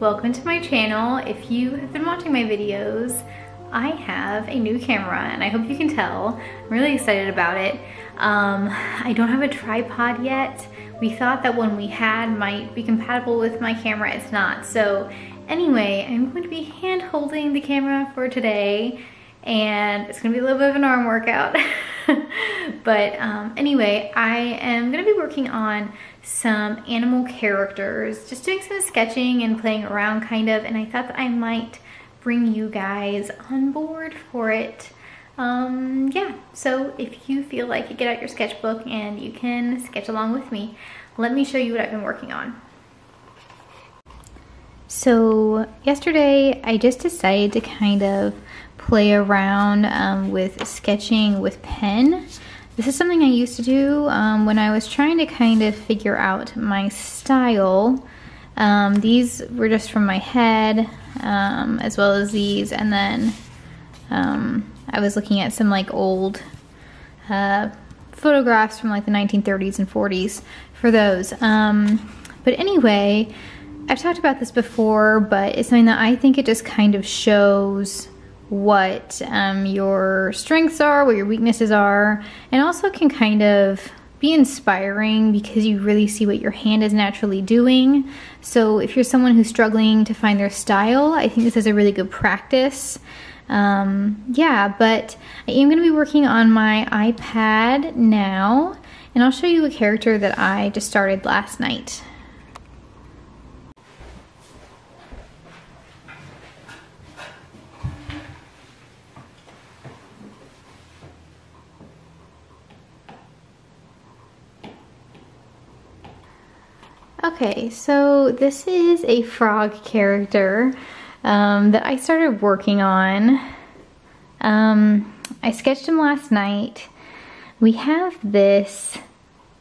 welcome to my channel. If you have been watching my videos, I have a new camera and I hope you can tell. I'm really excited about it. I don't have a tripod yet. We thought that one we had might be compatible with my camera. It's not. So anyway, I'm going to be hand holding the camera for today and it's gonna be a little bit of an arm workout. But anyway, I am gonna be working on some animal characters, just doing some sketching and playing around kind of, and I thought that I might bring you guys on board for it. Yeah, so if you feel like it, get out your sketchbook and you can sketch along with me. Let me show you what I've been working on. So yesterday I just decided to kind of play around with sketching with pen. This is something I used to do when I was trying to kind of figure out my style. These were just from my head, as well as these, and then I was looking at some like old photographs from like the 1930s and 40s for those. But anyway, I've talked about this before, but it's something that I think it just kind of shows what your strengths are, what your weaknesses are, and also can kind of be inspiring because you really see what your hand is naturally doing. So if you're someone who's struggling to find their style, I think this is a really good practice. Yeah, but I am going to be working on my iPad now, and I'll show you a character that I just started last night. Okay, so this is a frog character that I started working on. I sketched him last night. We have this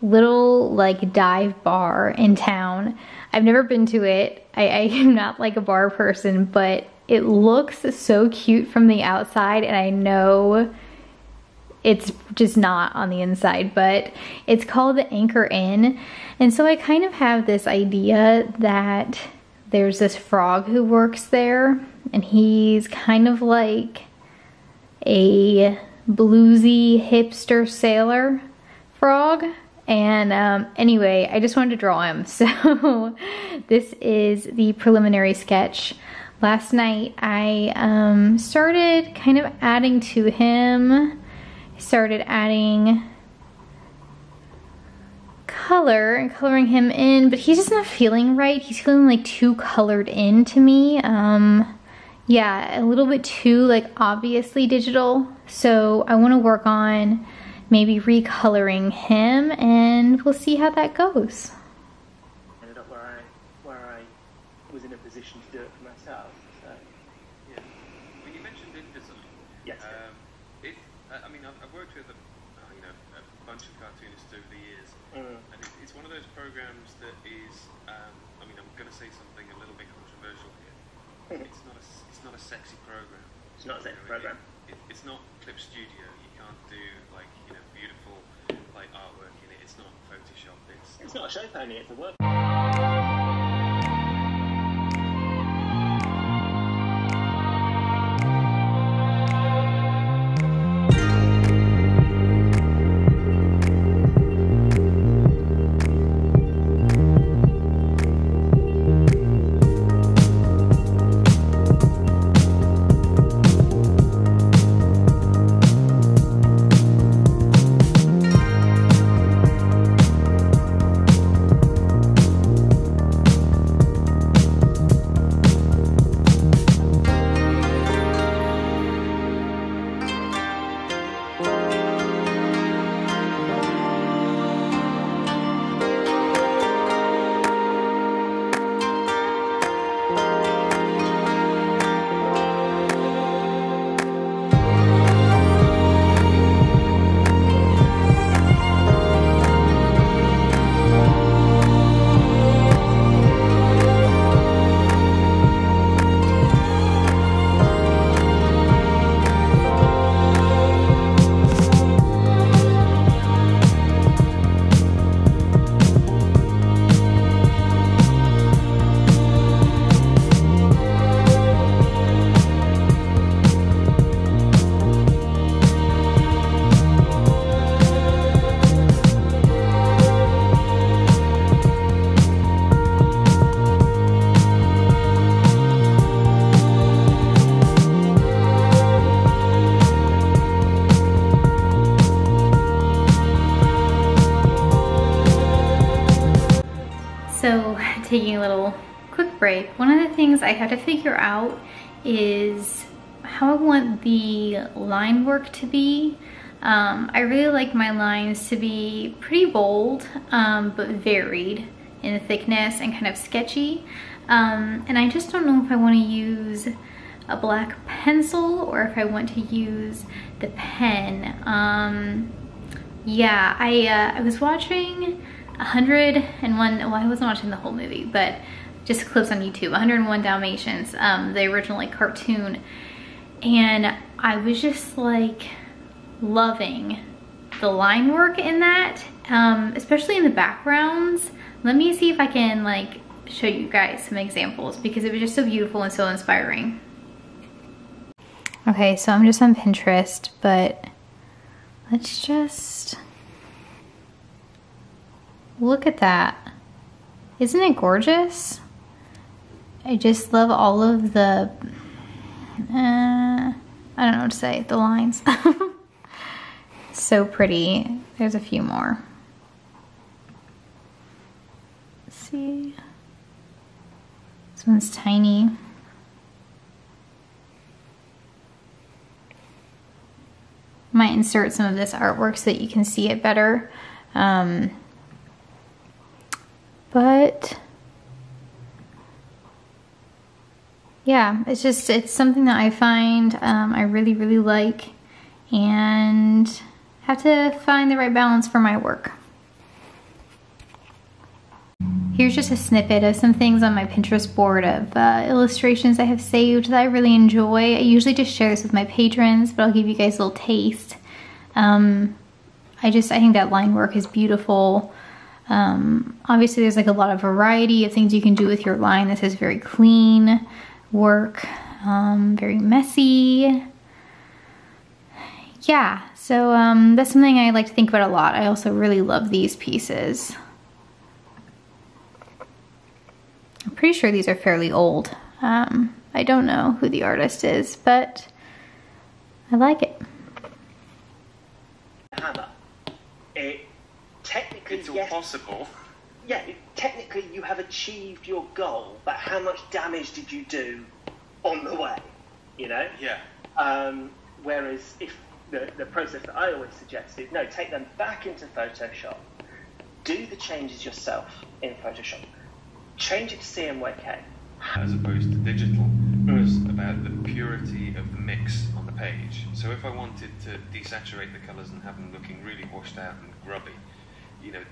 little like dive bar in town. I've never been to it. I am not like a bar person, but it looks so cute from the outside, and I know it's just not on the inside, but it's called the Anchor Inn. And so I kind of have this idea that there's this frog who works there, and he's kind of like a bluesy hipster sailor frog. And anyway, I just wanted to draw him. So this is the preliminary sketch. Last night I started kind of adding to him. Started adding color and coloring him in, but he's just not feeling right. He's feeling like too colored in to me. Yeah, a little bit too like obviously digital. So I want to work on maybe recoloring him, and we'll see how that goes. Ended up where I was in a position to do it for myself. So yeah. When you mentioned InDesign, yes. I mean, I've worked with a bunch of cartoonists over the years, and it's one of those programs that is, I mean, I'm going to say something a little bit controversial here. It's not a sexy program. It's not a sexy program. It's not Clip Studio. You can't do like beautiful like artwork in it. It's not Photoshop. It's not a show pony. It's a work. taking a little quick break. One of the things I have to figure out is how I want the line work to be. I really like my lines to be pretty bold, but varied in thickness and kind of sketchy. And I just don't know if I want to use a black pencil or if I want to use the pen. Yeah, I was watching 101, well, I wasn't watching the whole movie, but just clips on YouTube, 101 Dalmatians, the original like cartoon. And I was just like loving the line work in that, especially in the backgrounds. Let me see if I can like show you guys some examples because it was just so beautiful and so inspiring. Okay, so I'm just on Pinterest, but let's just look at that. Isn't it gorgeous? I just love all of the, I don't know what to say, the lines. So pretty. There's a few more. Let's see. This one's tiny. Might insert some of this artwork so that you can see it better. But yeah, it's something that I find I really, really like and have to find the right balance for my work. Here's just a snippet of some things on my Pinterest board of illustrations I have saved that I really enjoy. I usually just share this with my patrons, but I'll give you guys a little taste. I think that line work is beautiful. Obviously there's like a lot of variety of things you can do with your line. This is very clean work, very messy. Yeah, so that's something I like to think about a lot. I also really love these pieces. I'm pretty sure these are fairly old. I don't know who the artist is, but I like it. Hammer. Technically, it's all yes, possible. Yeah, technically you have achieved your goal, but how much damage did you do on the way? You know? Yeah. Whereas if the process that I always suggest is, no, take them back into Photoshop, do the changes yourself in Photoshop, change it to CMYK. As opposed to digital, was about the purity of the mix on the page. So if I wanted to desaturate the colours and have them looking really washed out and grubby, you know,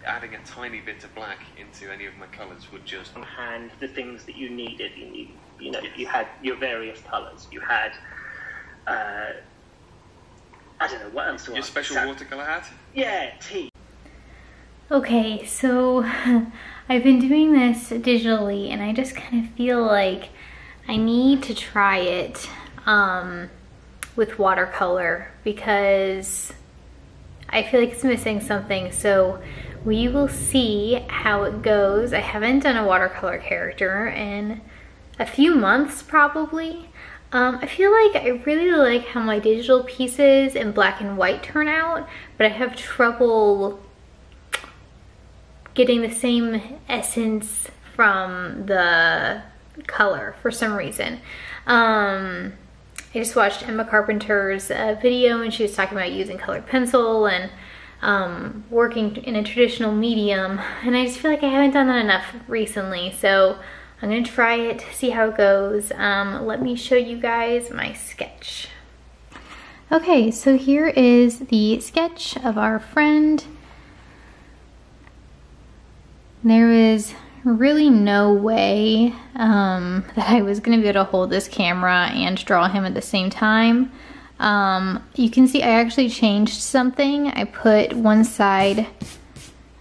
adding a tiny bit of black into any of my colours would just... On hand, the things that you needed, you know, you had your various colours. You had, I don't know, what else do I... Your special watercolor hat? Yeah, tea. Okay, so I've been doing this digitally and I just kind of feel like I need to try it with watercolor because I feel like it's missing something. So we will see how it goes. I haven't done a watercolor character in a few months probably. I feel like I really like how my digital pieces in black and white turn out, but I have trouble getting the same essence from the color for some reason. I just watched Emma Carpenter's video and she was talking about using colored pencil and working in a traditional medium, and I just feel like I haven't done that enough recently, so I'm gonna try it, see how it goes. Let me show you guys my sketch. Okay, so here is the sketch of our friend. There is really no way that I was gonna be able to hold this camera and draw him at the same time. You can see I actually changed something. I put one side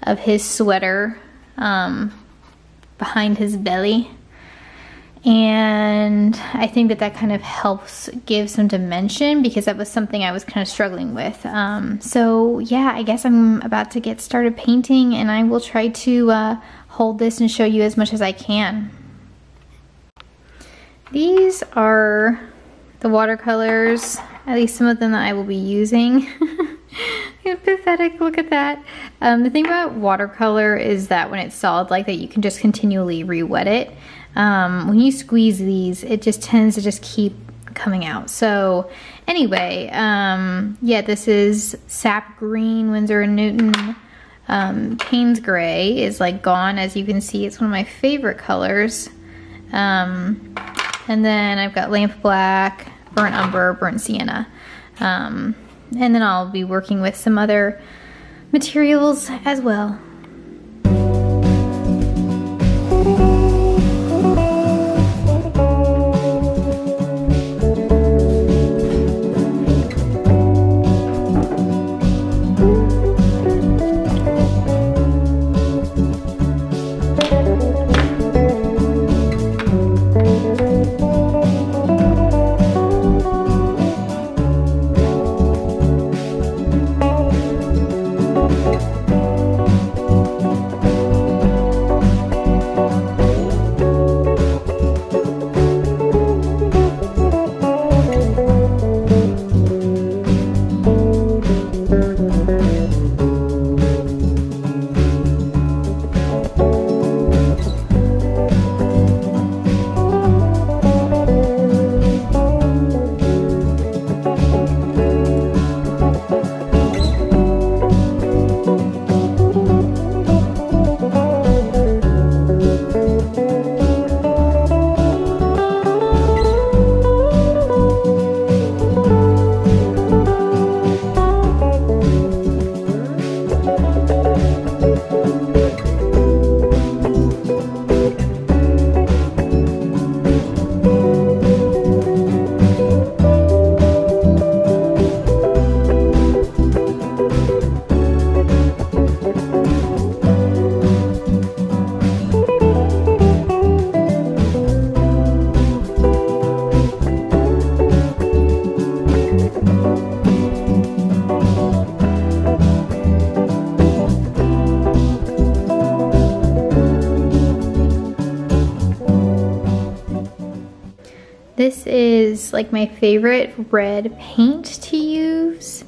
of his sweater behind his belly, and I think that that kind of helps give some dimension because that was something I was kind of struggling with. So yeah, I guess I'm about to get started painting and I will try to hold this and show you as much as I can. These are the watercolors, at least some of them that I will be using. It's pathetic, look at that. The thing about watercolor is that when it's solid like that, you can just continually re-wet it. When you squeeze these, it just tends to just keep coming out. So anyway, yeah, this is Sap Green, Winsor & Newton. Payne's Gray is like gone, as you can see. It's one of my favorite colors. And then I've got Lamp Black, Burnt Umber, Burnt Sienna. And then I'll be working with some other materials as well. This is like my favorite red paint to use.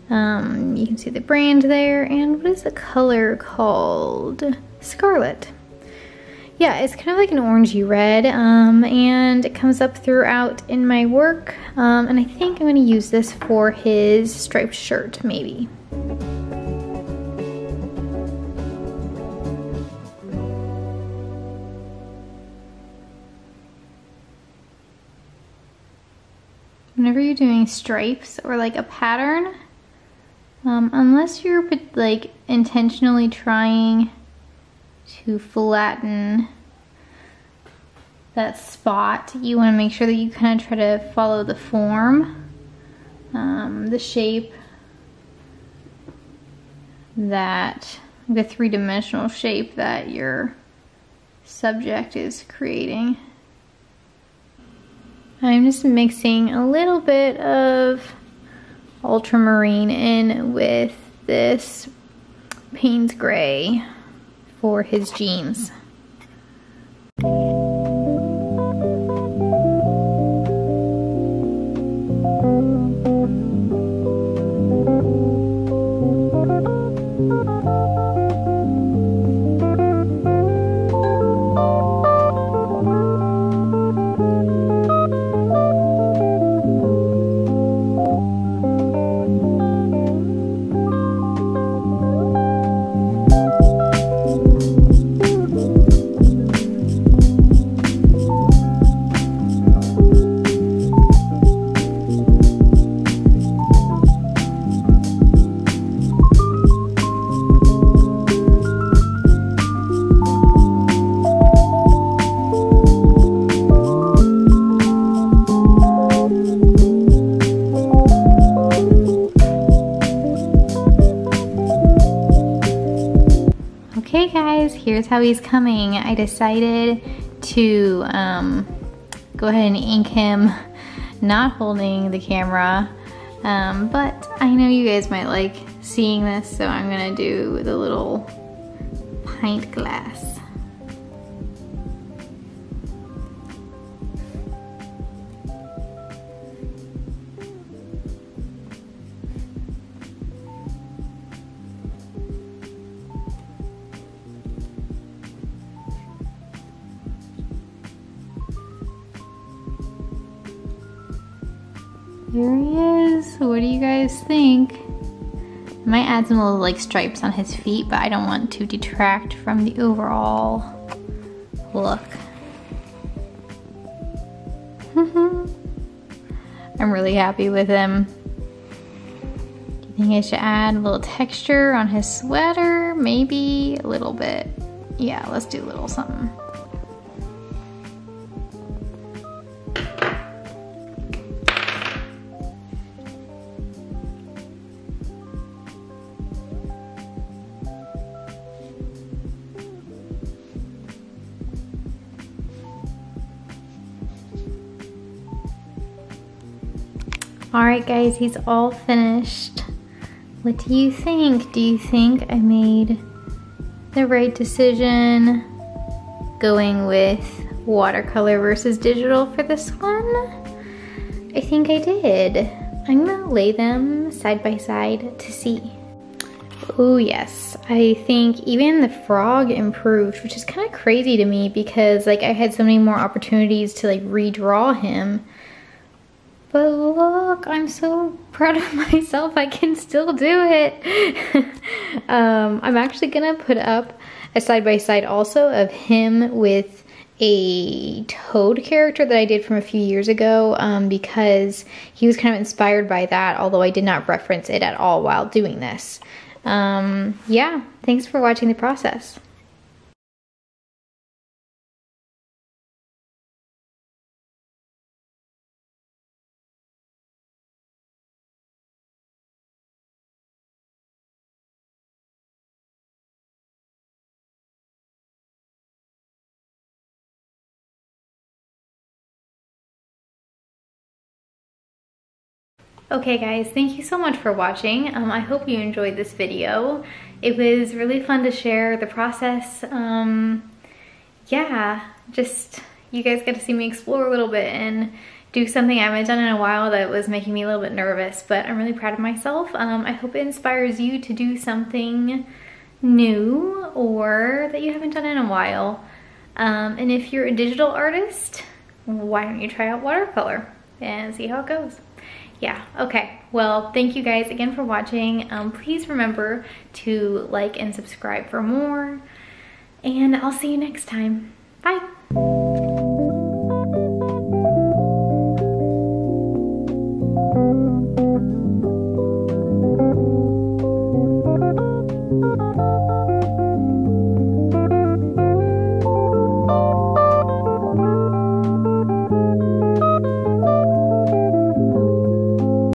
You can see the brand there, and what is the color called? Scarlet. Yeah, it's kind of like an orangey red, and it comes up throughout in my work, and I think I'm going to use this for his striped shirt, maybe. Whenever you're doing stripes or like a pattern, unless you're like intentionally trying to flatten that spot, you want to make sure that you kind of try to follow the form, the shape that, the three-dimensional shape that your subject is creating. I'm just mixing a little bit of ultramarine in with this Payne's Gray for his jeans. Okay guys, here's how he's coming. I decided to go ahead and ink him not holding the camera, but I know you guys might like seeing this, so I'm gonna do the little pint glass. Here he is. What do you guys think? I might add some little like stripes on his feet, but I don't want to detract from the overall look. I'm really happy with him. Do you think I should add a little texture on his sweater? Maybe a little bit. Yeah, let's do a little something. Alright guys, he's all finished. What do you think? Do you think I made the right decision going with watercolor versus digital for this one? I think I did. I'm gonna lay them side by side to see. Oh yes, I think even the frog improved, which is kind of crazy to me because like I had so many more opportunities to like redraw him. But look, I'm so proud of myself. I can still do it. I'm actually gonna put up a side-by-side also of him with a Toad character that I did from a few years ago because he was kind of inspired by that, although I did not reference it at all while doing this. Yeah, thanks for watching the process. Okay guys, thank you so much for watching. I hope you enjoyed this video. It was really fun to share the process. Yeah, just you guys get to see me explore a little bit and do something I haven't done in a while that was making me a little bit nervous, but I'm really proud of myself. I hope it inspires you to do something new or that you haven't done in a while. And if you're a digital artist, why don't you try out watercolor and see how it goes? Yeah, okay. Well, thank you guys again for watching. Please remember to like and subscribe for more, and I'll see you next time.